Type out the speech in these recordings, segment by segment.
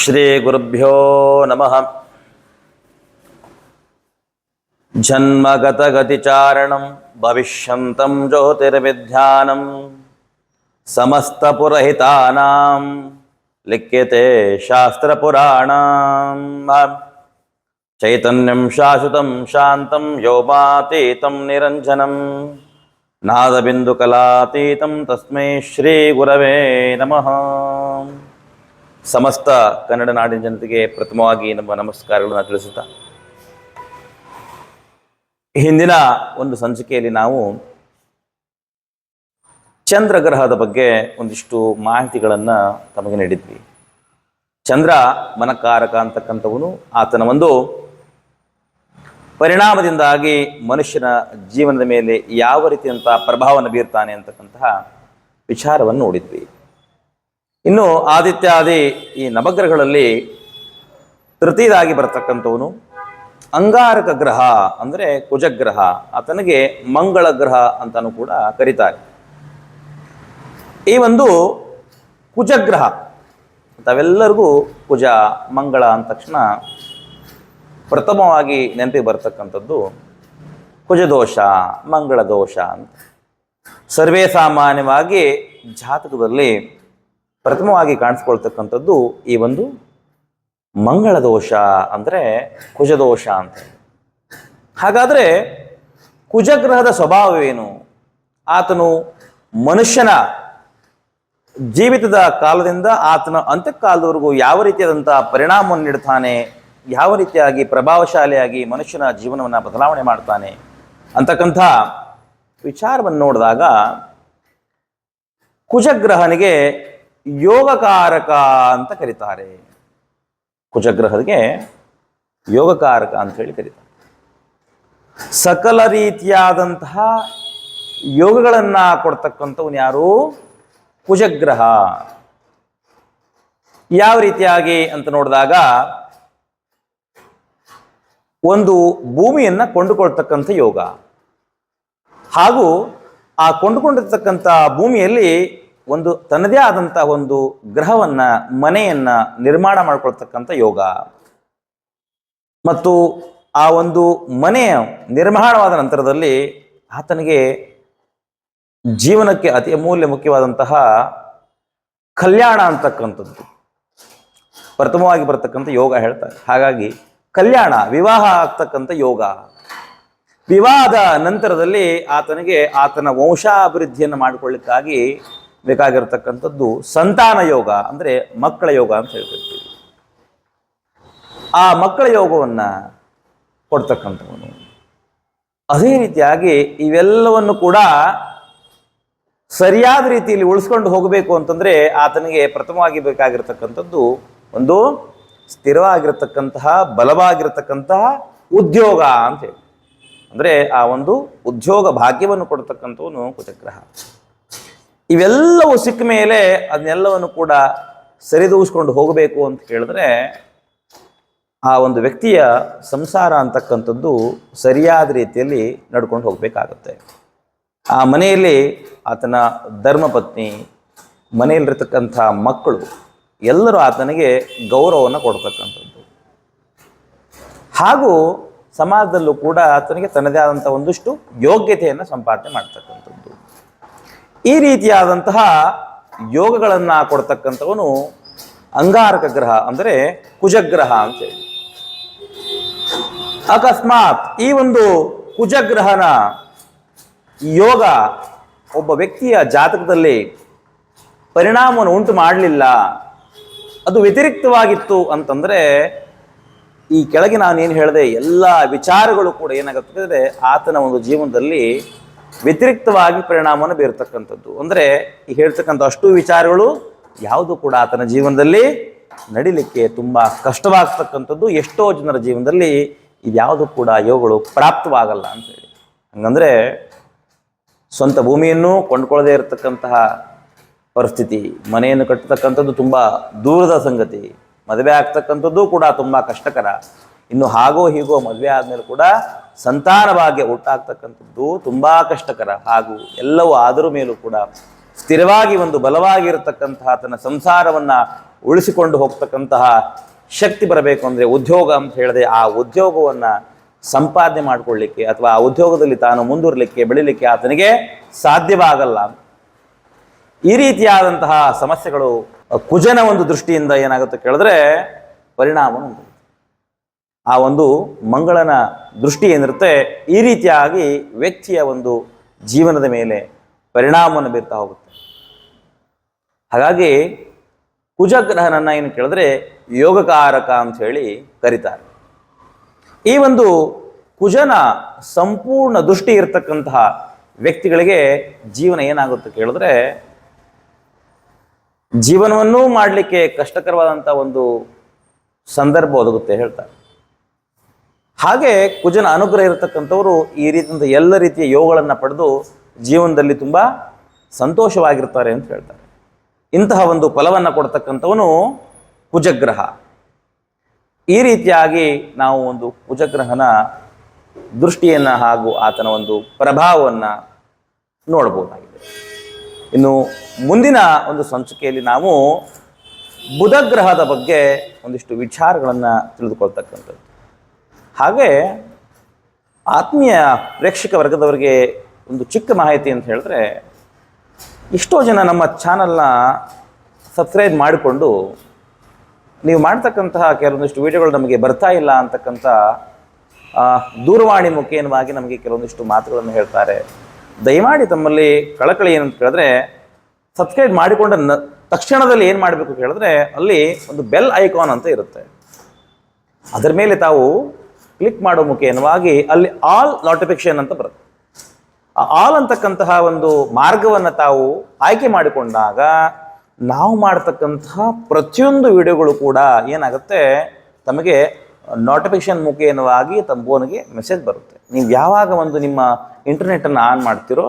ಶ್ರೀ ಗುರುಭ್ಯೋ ನಮಃ. ಜನ್ಮಗತಗತಿಚಾರಣಂ ಭವಿಷ್ಯಂತಂ ಜ್ಯೋತಿರ್ವಿದ್ಯಾನಂ ಸಮಸ್ತಪುರಹಿತಾನಾಂ ಲಿಖ್ಯತೆ ಶಾಸ್ತ್ರಪುರಾಣಾಂ. ಚೈತನ್ಯಂ ಶಾಶ್ವತಂ ಶಾಂತಂ ಯೋಮಾತೀತಂ ನಿರಂಜನಂ ನಾದಬಿಂದುಕಲಾತೀತಂ ತಸ್ಮೈ ಶ್ರೀ ಗುರವೇ ನಮಃ. ಸಮಸ್ತ ಕನ್ನಡ ನಾಡಿನ ಜನತೆಗೆ ಪ್ರಥಮವಾಗಿ ನಮ್ಮ ನಮಸ್ಕಾರಗಳನ್ನು ತಿಳಿಸುತ್ತಾ, ಹಿಂದಿನ ಒಂದು ಸಂಚಿಕೆಯಲ್ಲಿ ನಾವು ಚಂದ್ರಗ್ರಹದ ಬಗ್ಗೆ ಒಂದಿಷ್ಟು ಮಾಹಿತಿಗಳನ್ನು ತಮಗೆ ನೀಡಿದ್ವಿ. ಚಂದ್ರ ಮನಕಾರಕ ಅಂತಕ್ಕಂಥವನು, ಆತನ ಒಂದು ಪರಿಣಾಮದಿಂದಾಗಿ ಮನುಷ್ಯನ ಜೀವನದ ಮೇಲೆ ಯಾವ ರೀತಿಯಂಥ ಪ್ರಭಾವವನ್ನು ಬೀರ್ತಾನೆ ಅಂತಕ್ಕಂತಹ ವಿಚಾರವನ್ನು ನೋಡಿದ್ವಿ. ಇನ್ನು ಆದಿತ್ಯಾದಿ ಈ ನವಗ್ರಹಗಳಲ್ಲಿ ತೃತೀಯದಾಗಿ ಬರತಕ್ಕಂಥವನು ಅಂಗಾರಕ ಗ್ರಹ, ಅಂದರೆ ಕುಜಗ್ರಹ. ಆತನಿಗೆ ಮಂಗಳ ಗ್ರಹ ಅಂತಲೂ ಕೂಡ ಕರೀತಾರೆ. ಈ ಒಂದು ಕುಜಗ್ರಹ ತಾವೆಲ್ಲರಿಗೂ ಕುಜ ಮಂಗಳ ಅಂದ ತಕ್ಷಣ ಪ್ರಥಮವಾಗಿ ನೆನಪಿಗೆ ಬರ್ತಕ್ಕಂಥದ್ದು ಕುಜದೋಷ, ಮಂಗಳ ದೋಷ ಅಂತ. ಸರ್ವೇ ಸಾಮಾನ್ಯವಾಗಿ ಜಾತಕದಲ್ಲಿ ಪ್ರಥಮವಾಗಿ ಕಾಣಿಸ್ಕೊಳ್ತಕ್ಕಂಥದ್ದು ಈ ಒಂದು ಮಂಗಳ ದೋಷ, ಅಂದರೆ ಕುಜದೋಷ ಅಂತ. ಹಾಗಾದರೆ ಕುಜಗ್ರಹದ ಸ್ವಭಾವವೇನು? ಆತನು ಮನುಷ್ಯನ ಜೀವಿತದ ಕಾಲದಿಂದ ಆತನ ಅಂತ್ಯಕಾಲದವರೆಗೂ ಯಾವ ರೀತಿಯಾದಂಥ ಪರಿಣಾಮವನ್ನು ನೀಡ್ತಾನೆ, ಯಾವ ರೀತಿಯಾಗಿ ಪ್ರಭಾವಶಾಲಿಯಾಗಿ ಮನುಷ್ಯನ ಜೀವನವನ್ನು ಬದಲಾವಣೆ ಮಾಡ್ತಾನೆ ಅಂತಕ್ಕಂಥ ವಿಚಾರವನ್ನು ನೋಡಿದಾಗ ಕುಜಗ್ರಹನಿಗೆ ಯೋಗಕಾರಕ ಅಂತ ಕರೀತಾರೆ. ಕುಜಗ್ರಹಕ್ಕೆ ಯೋಗಕಾರಕ ಅಂತ ಹೇಳಿ ಕರೀತಾರೆ. ಸಕಲ ರೀತಿಯಾದಂತಹ ಯೋಗಗಳನ್ನು ಕೊಡ್ತಕ್ಕಂಥವನು ಯಾರು? ಕುಜಗ್ರಹ. ಯಾವ ರೀತಿಯಾಗಿ ಅಂತ ನೋಡಿದಾಗ, ಒಂದು ಭೂಮಿಯನ್ನು ಕೊಂಡುಕೊಳ್ತಕ್ಕಂಥ ಯೋಗ, ಹಾಗೂ ಆ ಕೊಂಡುಕೊಂಡಿರ್ತಕ್ಕಂಥ ಭೂಮಿಯಲ್ಲಿ ಒಂದು ತನ್ನದೇ ಆದಂಥ ಒಂದು ಗ್ರಹವನ್ನ, ಮನೆಯನ್ನ ನಿರ್ಮಾಣ ಮಾಡ್ಕೊಳ್ತಕ್ಕಂಥ ಯೋಗ, ಮತ್ತು ಆ ಒಂದು ಮನೆಯ ನಿರ್ಮಾಣವಾದ ನಂತರದಲ್ಲಿ ಆತನಿಗೆ ಜೀವನಕ್ಕೆ ಅತಿ ಅಮೂಲ್ಯ ಮುಖ್ಯವಾದಂತಹ ಕಲ್ಯಾಣ ಅಂತಕ್ಕಂಥದ್ದು ಪ್ರಥಮವಾಗಿ ಬರ್ತಕ್ಕಂಥ ಯೋಗ ಹೇಳ್ತಾರೆ. ಹಾಗಾಗಿ ಕಲ್ಯಾಣ, ವಿವಾಹ ಆಗ್ತಕ್ಕಂಥ ಯೋಗ, ವಿವಾಹದ ನಂತರದಲ್ಲಿ ಆತನಿಗೆ ಆತನ ವಂಶಾಭಿವೃದ್ಧಿಯನ್ನು ಮಾಡಿಕೊಳ್ಳಿಕ್ಕಾಗಿ ಬೇಕಾಗಿರ್ತಕ್ಕಂಥದ್ದು ಸಂತಾನ ಯೋಗ, ಅಂದರೆ ಮಕ್ಕಳ ಯೋಗ ಅಂತ ಹೇಳ್ತಿರ್ತೀವಿ. ಆ ಮಕ್ಕಳ ಯೋಗವನ್ನು ಕೊಡ್ತಕ್ಕಂಥವನು. ಅದೇ ರೀತಿಯಾಗಿ ಇವೆಲ್ಲವನ್ನು ಕೂಡ ಸರಿಯಾದ ರೀತಿಯಲ್ಲಿ ಉಳಿಸ್ಕೊಂಡು ಹೋಗಬೇಕು ಅಂತಂದರೆ ಆತನಿಗೆ ಪ್ರಥಮವಾಗಿ ಬೇಕಾಗಿರ್ತಕ್ಕಂಥದ್ದು ಒಂದು ಸ್ಥಿರವಾಗಿರ್ತಕ್ಕಂತಹ, ಬಲವಾಗಿರ್ತಕ್ಕಂತಹ ಉದ್ಯೋಗ ಅಂತೇಳಿ. ಅಂದರೆ ಆ ಒಂದು ಉದ್ಯೋಗ ಭಾಗ್ಯವನ್ನು ಕೊಡ್ತಕ್ಕಂಥವನು ಕುಜಗ್ರಹ. ಇವೆಲ್ಲವೂ ಸಿಕ್ಕ ಮೇಲೆ ಅದನ್ನೆಲ್ಲವನ್ನು ಕೂಡ ಸರಿದೂಗಿಸ್ಕೊಂಡು ಹೋಗಬೇಕು ಅಂತ ಹೇಳಿದ್ರೆ ಆ ಒಂದು ವ್ಯಕ್ತಿಯ ಸಂಸಾರ ಅಂತಕ್ಕಂಥದ್ದು ಸರಿಯಾದ ರೀತಿಯಲ್ಲಿ ನಡ್ಕೊಂಡು ಹೋಗಬೇಕಾಗತ್ತೆ. ಆ ಮನೆಯಲ್ಲಿ ಆತನ ಧರ್ಮಪತ್ನಿ, ಮನೆಯಲ್ಲಿರ್ತಕ್ಕಂಥ ಮಕ್ಕಳು ಎಲ್ಲರೂ ಆತನಿಗೆ ಗೌರವವನ್ನು ಕೊಡ್ತಕ್ಕಂಥದ್ದು, ಹಾಗೂ ಸಮಾಜದಲ್ಲೂ ಕೂಡ ಆತನಿಗೆ ತನ್ನದೇ ಆದಂಥ ಒಂದಿಷ್ಟು ಯೋಗ್ಯತೆಯನ್ನು ಸಂಪಾದನೆ ಮಾಡ್ತಕ್ಕಂಥದ್ದು. ಈ ರೀತಿಯಾದಂತಹ ಯೋಗಗಳನ್ನು ಕೊಡ್ತಕ್ಕಂಥವನು ಅಂಗಾರಕ ಗ್ರಹ, ಅಂದರೆ ಕುಜಗ್ರಹ ಅಂತೇಳಿ. ಅಕಸ್ಮಾತ್ ಈ ಒಂದು ಕುಜಗ್ರಹನ ಯೋಗ ಒಬ್ಬ ವ್ಯಕ್ತಿಯ ಜಾತಕದಲ್ಲಿ ಪರಿಣಾಮವನ್ನು ಉಂಟು ಮಾಡಲಿಲ್ಲ, ಅದು ವ್ಯತಿರಿಕ್ತವಾಗಿತ್ತು ಅಂತಂದರೆ ಈ ಕೆಳಗೆ ನಾನೇನು ಹೇಳಿದೆ ಎಲ್ಲ ವಿಚಾರಗಳು ಕೂಡ ಏನಾಗುತ್ತೆ ಅಂದರೆ ಆತನ ಒಂದು ಜೀವನದಲ್ಲಿ ವ್ಯತಿರಿಕ್ತವಾಗಿ ಪರಿಣಾಮವನ್ನು ಬೀರ್ತಕ್ಕಂಥದ್ದು. ಅಂದರೆ ಈ ಹೇಳ್ತಕ್ಕಂಥ ಅಷ್ಟು ವಿಚಾರಗಳು ಯಾವುದು ಕೂಡ ಆತನ ಜೀವನದಲ್ಲಿ ನಡಿಲಿಕ್ಕೆ ತುಂಬ ಕಷ್ಟವಾಗ್ತಕ್ಕಂಥದ್ದು. ಎಷ್ಟೋ ಜನರ ಜೀವನದಲ್ಲಿ ಇದ್ಯಾವುದು ಕೂಡ ಯೋಗಗಳು ಪ್ರಾಪ್ತವಾಗಲ್ಲ ಅಂತೇಳಿ. ಹಂಗಂದರೆ ಸ್ವಂತ ಭೂಮಿಯನ್ನು ಕೊಂಡ್ಕೊಳ್ಳದೇ ಇರತಕ್ಕಂತಹ ಪರಿಸ್ಥಿತಿ, ಮನೆಯನ್ನು ಕಟ್ಟತಕ್ಕಂಥದ್ದು ತುಂಬ ದೂರದ ಸಂಗತಿ, ಮದುವೆ ಆಗ್ತಕ್ಕಂಥದ್ದು ಕೂಡ ತುಂಬ ಕಷ್ಟಕರ. ಇನ್ನು ಹಾಗೋ ಹೀಗೋ ಮದುವೆ ಆದಮೇಲೆ ಕೂಡ ಸಂತಾನ ಭಾಗ್ಯ ಹುಟ್ಟಾಗ್ತಕ್ಕಂಥದ್ದು ತುಂಬ ಕಷ್ಟಕರ. ಹಾಗೂ ಎಲ್ಲವೂ ಆದರೂ ಮೇಲೂ ಕೂಡ ಸ್ಥಿರವಾಗಿ ಒಂದು ಬಲವಾಗಿರತಕ್ಕಂತಹ ತನ್ನ ಸಂಸಾರವನ್ನ ಉಳಿಸಿಕೊಂಡು ಹೋಗ್ತಕ್ಕಂತಹ ಶಕ್ತಿ ಬರಬೇಕು ಅಂದರೆ ಉದ್ಯೋಗ ಅಂತ ಹೇಳಿದೆ, ಆ ಉದ್ಯೋಗವನ್ನ ಸಂಪಾದನೆ ಮಾಡಿಕೊಳ್ಳಿಕ್ಕೆ ಅಥವಾ ಆ ಉದ್ಯೋಗದಲ್ಲಿ ತಾನು ಮುಂದುವರಲಿಕ್ಕೆ ಬೆಳಿಲಿಕ್ಕೆ ಆತನಿಗೆ ಸಾಧ್ಯವಾಗಲ್ಲ. ಈ ರೀತಿಯಾದಂತಹ ಸಮಸ್ಯೆಗಳು ಕುಜನ ಒಂದು ದೃಷ್ಟಿಯಿಂದ ಏನಾಗುತ್ತೆ ಕೇಳಿದ್ರೆ ಪರಿಣಾಮ ಉಂಟು. ಆ ಒಂದು ಮಂಗಳನ ದೃಷ್ಟಿ ಏನಿರುತ್ತೆ ಈ ರೀತಿಯಾಗಿ ವ್ಯಕ್ತಿಯ ಒಂದು ಜೀವನದ ಮೇಲೆ ಪರಿಣಾಮವನ್ನು ಬೀರ್ತಾ ಹೋಗುತ್ತೆ. ಹಾಗಾಗಿ ಕುಜಗ್ರಹನನ್ನ ಏನು ಕೇಳಿದ್ರೆ ಯೋಗಕಾರಕ ಅಂತ ಹೇಳಿ ಕರೀತಾರೆ. ಈ ಒಂದು ಕುಜನ ಸಂಪೂರ್ಣ ದೃಷ್ಟಿ ಇರತಕ್ಕಂತಹ ವ್ಯಕ್ತಿಗಳಿಗೆ ಜೀವನ ಏನಾಗುತ್ತೆ ಕೇಳಿದ್ರೆ ಜೀವನವನ್ನೂ ಮಾಡಲಿಕ್ಕೆ ಕಷ್ಟಕರವಾದಂಥ ಒಂದು ಸಂದರ್ಭ ಒದಗುತ್ತೆ ಹೇಳ್ತಾರೆ. ಹಾಗೆ ಕುಜನ ಅನುಗ್ರಹ ಇರತಕ್ಕಂಥವರು ಈ ರೀತಿಯಿಂದ ಎಲ್ಲ ರೀತಿಯ ಯೋಗಗಳನ್ನು ಪಡೆದು ಜೀವನದಲ್ಲಿ ತುಂಬ ಸಂತೋಷವಾಗಿರ್ತಾರೆ ಅಂತ ಹೇಳ್ತಾರೆ. ಇಂತಹ ಒಂದು ಫಲವನ್ನು ಕೊಡ್ತಕ್ಕಂಥವನು ಕುಜಗ್ರಹ. ಈ ರೀತಿಯಾಗಿ ನಾವು ಒಂದು ಕುಜಗ್ರಹನ ದೃಷ್ಟಿಯನ್ನು ಹಾಗೂ ಆತನ ಒಂದು ಪ್ರಭಾವವನ್ನು ನೋಡಬಹುದಾಗಿದೆ. ಇನ್ನು ಮುಂದಿನ ಒಂದು ಸಂಚಿಕೆಯಲ್ಲಿ ನಾವು ಬುಧಗ್ರಹದ ಬಗ್ಗೆ ಒಂದಿಷ್ಟು ವಿಚಾರಗಳನ್ನು ತಿಳಿದುಕೊಳ್ತಕ್ಕಂಥದ್ದು. ಹಾಗೆ ಆತ್ಮೀಯ ಪ್ರೇಕ್ಷಕ ವರ್ಗದವರಿಗೆ ಒಂದು ಚಿಕ್ಕ ಮಾಹಿತಿ ಅಂತ ಹೇಳಿದ್ರೆ, ಎಷ್ಟೋ ಜನ ನಮ್ಮ ಚಾನಲ್ನ ಸಬ್ಸ್ಕ್ರೈಬ್ ಮಾಡಿಕೊಂಡು ನೀವು ಮಾಡ್ತಕ್ಕಂತಹ ಕೆಲವೊಂದಿಷ್ಟು ವಿಡಿಯೋಗಳು ನಮಗೆ ಬರ್ತಾ ಇಲ್ಲ ಅಂತಕ್ಕಂಥ ದೂರವಾಣಿ ಮುಖೇನವಾಗಿ ನಮಗೆ ಕೆಲವೊಂದಿಷ್ಟು ಮಾತುಗಳನ್ನು ಹೇಳ್ತಾರೆ. ದಯಮಾಡಿ ತಮ್ಮಲ್ಲಿ ಕಳಕಳಿ ಏನಂತ ಕೇಳಿದ್ರೆ, ಸಬ್ಸ್ಕ್ರೈಬ್ ಮಾಡಿಕೊಂಡ ತಕ್ಷಣದಲ್ಲಿ ಏನು ಮಾಡಬೇಕು ಕೇಳಿದ್ರೆ ಅಲ್ಲಿ ಒಂದು ಬೆಲ್ ಐಕಾನ್ ಅಂತ ಇರುತ್ತೆ, ಅದರ ಮೇಲೆ ತಾವು ಕ್ಲಿಕ್ ಮಾಡೋ ಮುಖೇನವಾಗಿ ಅಲ್ಲಿ ಆಲ್ ನೋಟಿಫಿಕೇಶನ್ ಅಂತ ಬರುತ್ತೆ. ಆ ಆಲ್ ಅಂತಕ್ಕಂತಹ ಒಂದು ಮಾರ್ಗವನ್ನು ತಾವು ಆಯ್ಕೆ ಮಾಡಿಕೊಂಡಾಗ ನಾವು ಮಾಡ್ತಕ್ಕಂತಹ ಪ್ರತಿಯೊಂದು ವಿಡಿಯೋಗಳು ಕೂಡ ಏನಾಗುತ್ತೆ ತಮಗೆ ನೋಟಿಫಿಕೇಶನ್ ಮುಖೇನವಾಗಿ ತಮ್ಮ ಫೋನ್ಗೆ ಮೆಸೇಜ್ ಬರುತ್ತೆ. ನೀವು ಯಾವಾಗ ಒಂದು ನಿಮ್ಮ ಇಂಟರ್ನೆಟ್ಟನ್ನು ಆನ್ ಮಾಡ್ತಿರೋ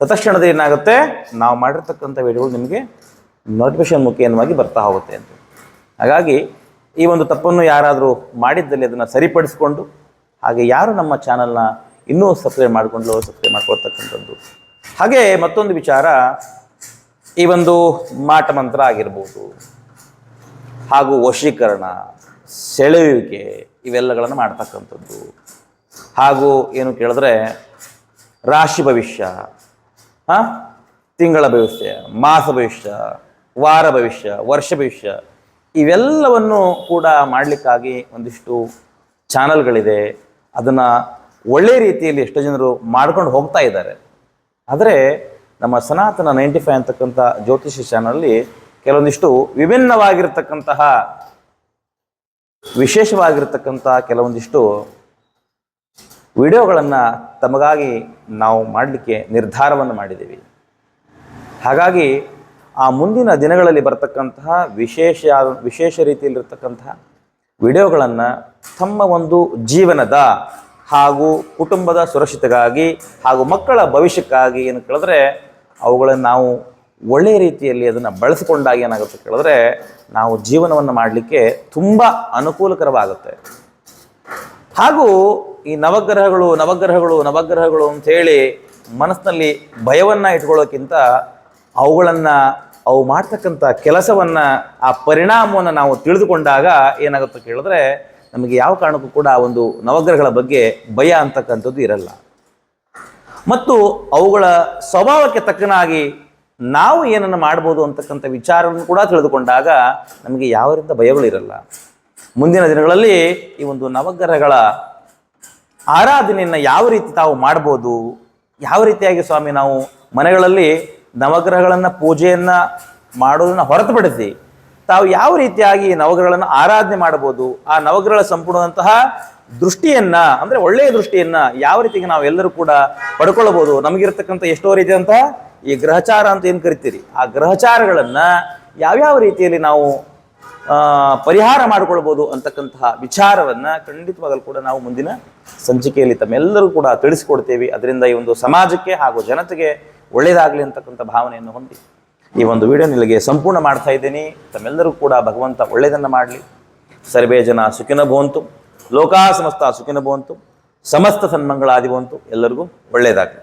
ತತ್ಕ್ಷಣದಲ್ಲಿ ಏನಾಗುತ್ತೆ ನಾವು ಮಾಡಿರ್ತಕ್ಕಂಥ ವಿಡಿಯೋಗಳು ನಿಮಗೆ ನೋಟಿಫಿಕೇಶನ್ ಮುಖೇನವಾಗಿ ಬರ್ತಾ ಹೋಗುತ್ತೆ ಅಂತ. ಹಾಗಾಗಿ ಈ ಒಂದು ತಪ್ಪನ್ನು ಯಾರಾದರೂ ಮಾಡಿದ್ದಲ್ಲಿ ಅದನ್ನು ಸರಿಪಡಿಸಿಕೊಂಡು, ಹಾಗೆ ಯಾರು ನಮ್ಮ ಚಾನಲ್ನ ಇನ್ನೂ ಸಬ್ಸ್ಕ್ರೈಬ್ ಮಾಡ್ಕೊಳ್ತಕ್ಕಂಥದ್ದು. ಹಾಗೆ ಮತ್ತೊಂದು ವಿಚಾರ, ಈ ಒಂದು ಮಾಟ ಮಂತ್ರ ಆಗಿರ್ಬೋದು, ಹಾಗೂ ವಶೀಕರಣ, ಸೆಳೆಯುವಿಕೆ ಇವೆಲ್ಲಗಳನ್ನು ಮಾಡ್ತಕ್ಕಂಥದ್ದು. ಹಾಗೂ ಏನು ಕೇಳಿದ್ರೆ ರಾಶಿ ಭವಿಷ್ಯ, ತಿಂಗಳ ಭವಿಷ್ಯ, ಮಾಸ ಭವಿಷ್ಯ, ವಾರ ಭವಿಷ್ಯ, ವರ್ಷ ಭವಿಷ್ಯ ಇವೆಲ್ಲವನ್ನು ಕೂಡ ಮಾಡಲಿಕ್ಕಾಗಿ ಒಂದಿಷ್ಟು ಚಾನಲ್ಗಳಿದೆ. ಅದನ್ನು ಒಳ್ಳೆಯ ರೀತಿಯಲ್ಲಿ ಎಷ್ಟೋ ಜನರು ಮಾಡ್ಕೊಂಡು ಹೋಗ್ತಾ ಇದ್ದಾರೆ. ಆದರೆ ನಮ್ಮ ಸನಾತನ 95 ಅಂತಕ್ಕಂಥ ಜ್ಯೋತಿಷಿ ಚಾನಲಲ್ಲಿ ಕೆಲವೊಂದಿಷ್ಟು ವಿಭಿನ್ನವಾಗಿರ್ತಕ್ಕಂತಹ ವಿಶೇಷವಾಗಿರ್ತಕ್ಕಂಥ ಕೆಲವೊಂದಿಷ್ಟು ವಿಡಿಯೋಗಳನ್ನು ತಮಗಾಗಿ ನಾವು ಮಾಡಲಿಕ್ಕೆ ನಿರ್ಧಾರವನ್ನು ಮಾಡಿದ್ದೀವಿ. ಹಾಗಾಗಿ ಆ ಮುಂದಿನ ದಿನಗಳಲ್ಲಿ ಬರ್ತಕ್ಕಂತಹ ವಿಶೇಷ ರೀತಿಯಲ್ಲಿರ್ತಕ್ಕಂತಹ ವಿಡಿಯೋಗಳನ್ನು ತಮ್ಮ ಒಂದು ಜೀವನದ ಹಾಗೂ ಕುಟುಂಬದ ಸುರಕ್ಷತೆಗಾಗಿ ಹಾಗೂ ಮಕ್ಕಳ ಭವಿಷ್ಯಕ್ಕಾಗಿ ಏನು ಕೇಳಿದ್ರೆ ಅವುಗಳನ್ನು ನಾವು ಒಳ್ಳೆಯ ರೀತಿಯಲ್ಲಿ ಅದನ್ನು ಬಳಸಿಕೊಂಡಾಗ ಏನಾಗುತ್ತೆ ಕೇಳಿದ್ರೆ ನಾವು ಜೀವನವನ್ನು ಮಾಡಲಿಕ್ಕೆ ತುಂಬ ಅನುಕೂಲಕರವಾಗುತ್ತೆ. ಹಾಗೂ ಈ ನವಗ್ರಹಗಳು ಅಂಥೇಳಿ ಮನಸ್ಸಿನಲ್ಲಿ ಭಯವನ್ನು ಇಟ್ಕೊಳ್ಳೋಕ್ಕಿಂತ ಅವು ಮಾಡ್ತಕ್ಕಂಥ ಕೆಲಸವನ್ನು ಆ ಪರಿಣಾಮವನ್ನು ನಾವು ತಿಳಿದುಕೊಂಡಾಗ ಏನಾಗುತ್ತೆ ಕೇಳಿದ್ರೆ ನಮಗೆ ಯಾವ ಕಾರಣಕ್ಕೂ ಕೂಡ ಒಂದು ನವಗ್ರಹಗಳ ಬಗ್ಗೆ ಭಯ ಅಂತಕ್ಕಂಥದ್ದು ಇರಲ್ಲ. ಮತ್ತು ಅವುಗಳ ಸ್ವಭಾವಕ್ಕೆ ತಕ್ಕನಾಗಿ ನಾವು ಏನನ್ನು ಮಾಡ್ಬೋದು ಅಂತಕ್ಕಂಥ ವಿಚಾರವನ್ನು ಕೂಡ ತಿಳಿದುಕೊಂಡಾಗ ನಮಗೆ ಯಾವ ರೀತಿಯ ಭಯಗಳಿರಲ್ಲ. ಮುಂದಿನ ದಿನಗಳಲ್ಲಿ ಈ ಒಂದು ನವಗ್ರಹಗಳ ಆರಾಧನೆಯನ್ನು ಯಾವ ರೀತಿ ತಾವು ಮಾಡ್ಬೋದು, ಯಾವ ರೀತಿಯಾಗಿ ಸ್ವಾಮಿ ನಾವು ಮನೆಗಳಲ್ಲಿ ನವಗ್ರಹಗಳನ್ನು ಪೂಜೆಯನ್ನು ಮಾಡೋದನ್ನು ಹೊರತುಪಡಿಸಿ ತಾವು ಯಾವ ರೀತಿಯಾಗಿ ನವಗ್ರಹಗಳನ್ನು ಆರಾಧನೆ ಮಾಡಬಹುದು, ಆ ನವಗ್ರಹಗಳ ಸಂಪೂರ್ಣದಂತಹ ದೃಷ್ಟಿಯನ್ನು ಅಂದರೆ ಒಳ್ಳೆಯ ದೃಷ್ಟಿಯನ್ನು ಯಾವ ರೀತಿಗೆ ನಾವು ಎಲ್ಲರೂ ಕೂಡ ಪಡ್ಕೊಳ್ಬೋದು. ನಮಗಿರ್ತಕ್ಕಂಥ ಎಷ್ಟೋ ರೀತಿಯಂತಹ ಈ ಗ್ರಹಚಾರ ಅಂತ ಏನು ಕರಿತೀರಿ, ಆ ಗ್ರಹಚಾರಗಳನ್ನು ಯಾವ್ಯಾವ ರೀತಿಯಲ್ಲಿ ನಾವು ಪರಿಹಾರ ಮಾಡಿಕೊಳ್ಬೋದು ಅಂತಕ್ಕಂತಹ ವಿಚಾರವನ್ನು ಖಂಡಿತವಾಗಲೂ ಕೂಡ ನಾವು ಮುಂದಿನ ಸಂಚಿಕೆಯಲ್ಲಿ ತಮ್ಮೆಲ್ಲರೂ ಕೂಡ ತಿಳಿಸಿಕೊಡ್ತೇವೆ. ಅದರಿಂದ ಈ ಒಂದು ಸಮಾಜಕ್ಕೆ ಹಾಗೂ ಜನತೆಗೆ ಒಳ್ಳೆಯದಾಗಲಿ ಅಂತಕ್ಕಂಥ ಭಾವನೆಯನ್ನು ಹೊಂದಿ ಈ ಒಂದು ವಿಡಿಯೋ ನಿಮಗೆ ಸಂಪೂರ್ಣ ಮಾಡ್ತಾ ಇದ್ದೀನಿ. ತಮ್ಮೆಲ್ಲರೂ ಕೂಡ ಭಗವಂತ ಒಳ್ಳೆಯದನ್ನು ಮಾಡಲಿ. ಸರ್ವೇ ಜನ ಸುಖಿನೋ ಭವಂತು, ಲೋಕಾ ಸಮಸ್ತ ಸುಖಿನೋ ಭವಂತು, ಸಮಸ್ತ ಸನ್ಮಂಗಳಾದಿ ಭವಂತು. ಎಲ್ಲರಿಗೂ ಒಳ್ಳೆಯದಾಗಲಿ.